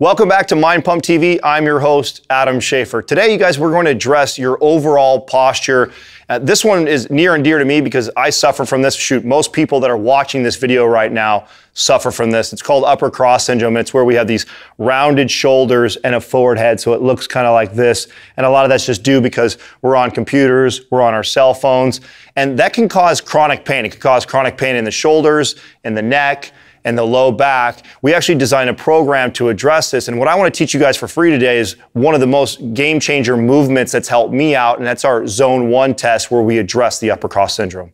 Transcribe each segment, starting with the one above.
Welcome back to Mind Pump TV. I'm your host, Adam Schaefer. Today, you guys, we're going to address your overall posture. This one is near and dear to me because I suffer from this. Shoot, most people that are watching this video right now suffer from this. It's called upper cross syndrome. It's where we have these rounded shoulders and a forward head, so it looks kind of like this. And a lot of that's just due because we're on computers, we're on our cell phones, and that can cause chronic pain. It can cause chronic pain in the shoulders, in the neck, and the low back. We actually designed a program to address this. And what I want to teach you guys for free today is one of the most game changer movements that's helped me out. And that's our zone 1 test where we address the upper cross syndrome.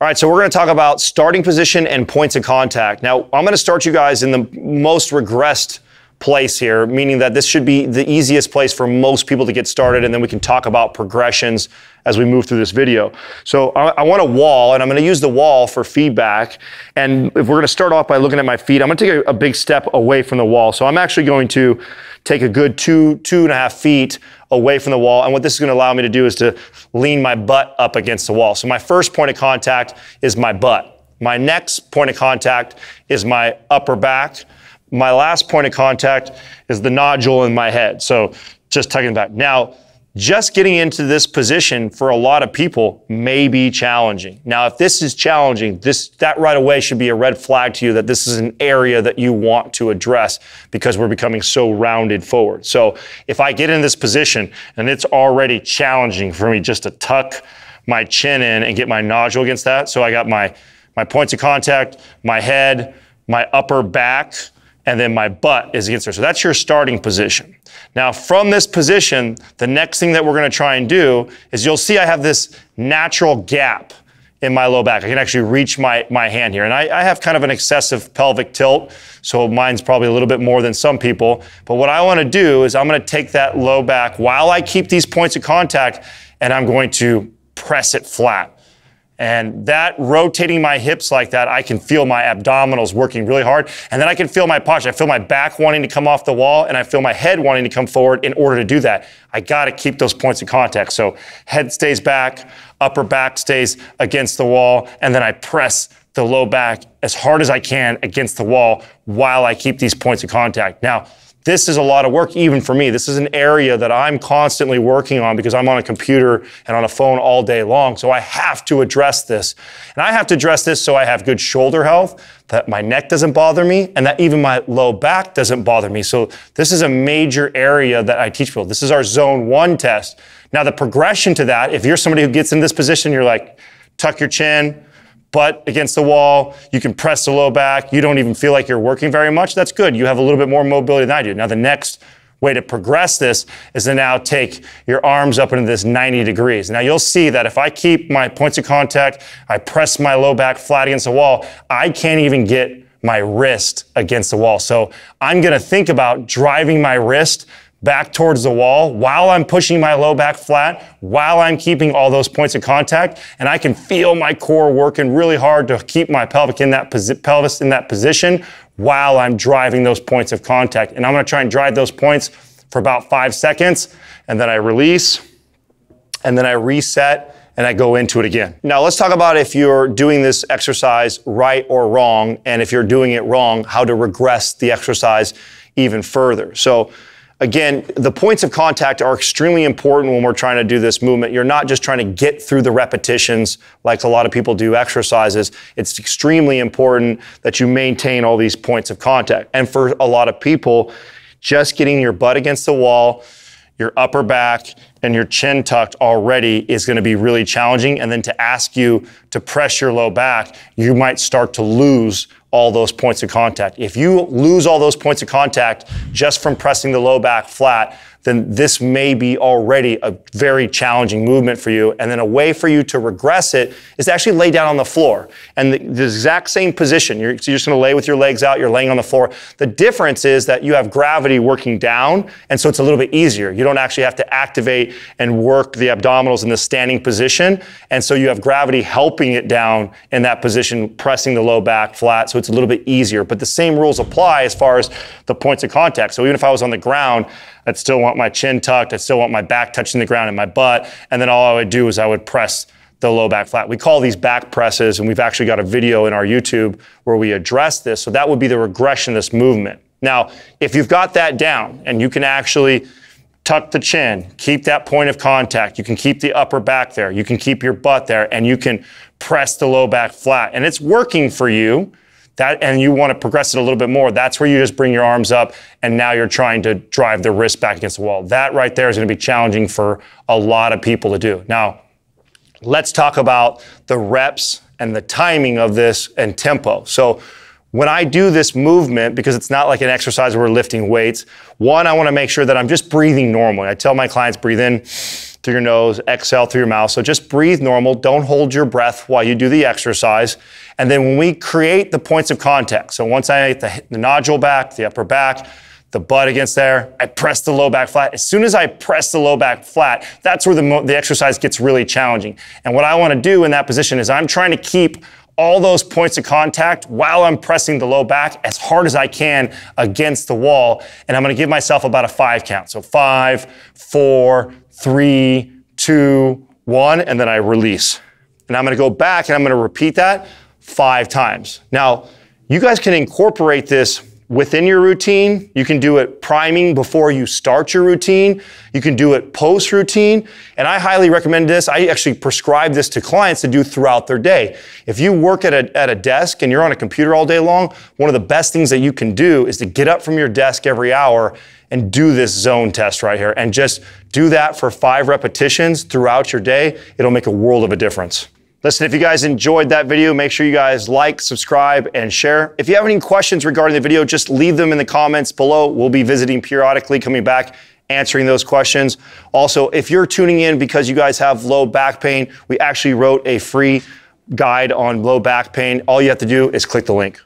All right, so we're going to talk about starting position and points of contact. Now, I'm going to start you guys in the most regressed place here, meaning that this should be the easiest place for most people to get started, and then we can talk about progressions as we move through this video. So I want a wall, and I'm going to use the wall for feedback. And if we're going to start off by looking at my feet, I'm going to take a big step away from the wall. So I'm actually going to take a good two and a half feet away from the wall. And what this is going to allow me to do is to lean my butt up against the wall. So my first point of contact is my butt. My next point of contact is my upper back. My last point of contact is the nodule in my head. So just tugging back. Now, just getting into this position for a lot of people may be challenging. Now, if this is challenging, that right away should be a red flag to you that this is an area that you want to address because we're becoming so rounded forward. So if I get in this position and it's already challenging for me just to tuck my chin in and get my nodule against that. So I got my points of contact, my head, my upper back, and then my butt is against there. So that's your starting position. Now from this position, the next thing that we're gonna try and do is you'll see I have this natural gap in my low back. I can actually reach my hand here. And I have kind of an excessive pelvic tilt, so mine's probably a little bit more than some people. But what I wanna do is I'm gonna take that low back while I keep these points of contact, and I'm going to press it flat. And that rotating my hips like that, I can feel my abdominals working really hard. And then I can feel my posture. I feel my back wanting to come off the wall, and I feel my head wanting to come forward in order to do that. I got to keep those points of contact. So head stays back, upper back stays against the wall, and then I press the low back as hard as I can against the wall while I keep these points of contact. Now, this is a lot of work even for me. This is an area that I'm constantly working on because I'm on a computer and on a phone all day long. So I have to address this. And I have to address this so I have good shoulder health, that my neck doesn't bother me, and that even my low back doesn't bother me. So this is a major area that I teach people. This is our zone 1 test. Now the progression to that, if you're somebody who gets in this position, you're like, tuck your chin, butt against the wall, you can press the low back, you don't even feel like you're working very much, that's good. You have a little bit more mobility than I do. Now the next way to progress this is to now take your arms up into this 90 degrees. Now you'll see that if I keep my points of contact, I press my low back flat against the wall, I can't even get my wrist against the wall. So I'm gonna think about driving my wrist back towards the wall while I'm pushing my low back flat, while I'm keeping all those points of contact, and I can feel my core working really hard to keep my pelvis in that position while I'm driving those points of contact. And I'm gonna try and drive those points for about 5 seconds, and then I release, and then I reset, and I go into it again. Now let's talk about if you're doing this exercise right or wrong, and if you're doing it wrong, how to regress the exercise even further. So again, the points of contact are extremely important when we're trying to do this movement. You're not just trying to get through the repetitions like a lot of people do exercises. It's extremely important that you maintain all these points of contact. And for a lot of people, just getting your butt against the wall, your upper back, and your chin tucked already is going to be really challenging. And then to ask you to press your low back, you might start to lose all those points of contact. If you lose all those points of contact just from pressing the low back flat, then this may be already a very challenging movement for you. And then a way for you to regress it is to actually lay down on the floor. And the exact same position, you're just gonna lay with your legs out, you're laying on the floor. The difference is that you have gravity working down, and so it's a little bit easier. You don't actually have to activate and work the abdominals in the standing position. And so you have gravity helping it down in that position, pressing the low back flat, so it's a little bit easier. But the same rules apply as far as the points of contact. So even if I was on the ground, I'd still want my chin tucked, I'd still want my back touching the ground and my butt, and then all I would do is I would press the low back flat. We call these back presses, and we've actually got a video in our YouTube where we address this, so that would be the regression of this movement. Now, if you've got that down and you can actually tuck the chin, keep that point of contact, you can keep the upper back there, you can keep your butt there, and you can press the low back flat, and it's working for you, and you want to progress it a little bit more, that's where you just bring your arms up and now you're trying to drive the wrist back against the wall. That right there is going to be challenging for a lot of people to do. Now, let's talk about the reps and the timing of this and tempo. So when I do this movement, because it's not like an exercise where we're lifting weights, one, I want to make sure that I'm just breathing normally. I tell my clients, breathe in through your nose, exhale through your mouth. So just breathe normal. Don't hold your breath while you do the exercise. And then when we create the points of contact, so once I get the nodule back, the upper back, the butt against there, I press the low back flat. As soon as I press the low back flat, that's where the exercise gets really challenging. And what I want to do in that position is I'm trying to keep all those points of contact while I'm pressing the low back as hard as I can against the wall. And I'm going to give myself about a 5 count. So 5, 4, 3, 2, 1, and then I release. And I'm going to go back and I'm going to repeat that 5 times. Now, you guys can incorporate this within your routine. You can do it priming before you start your routine. You can do it post routine. And I highly recommend this. I actually prescribe this to clients to do throughout their day. If you work at a desk and you're on a computer all day long, one of the best things that you can do is to get up from your desk every hour and do this zone test right here. And just do that for 5 repetitions throughout your day. It'll make a world of a difference. Listen, if you guys enjoyed that video, make sure you guys like, subscribe, and share. If you have any questions regarding the video, just leave them in the comments below. We'll be visiting periodically, coming back, answering those questions. Also, if you're tuning in because you guys have low back pain, we actually wrote a free guide on low back pain. All you have to do is click the link.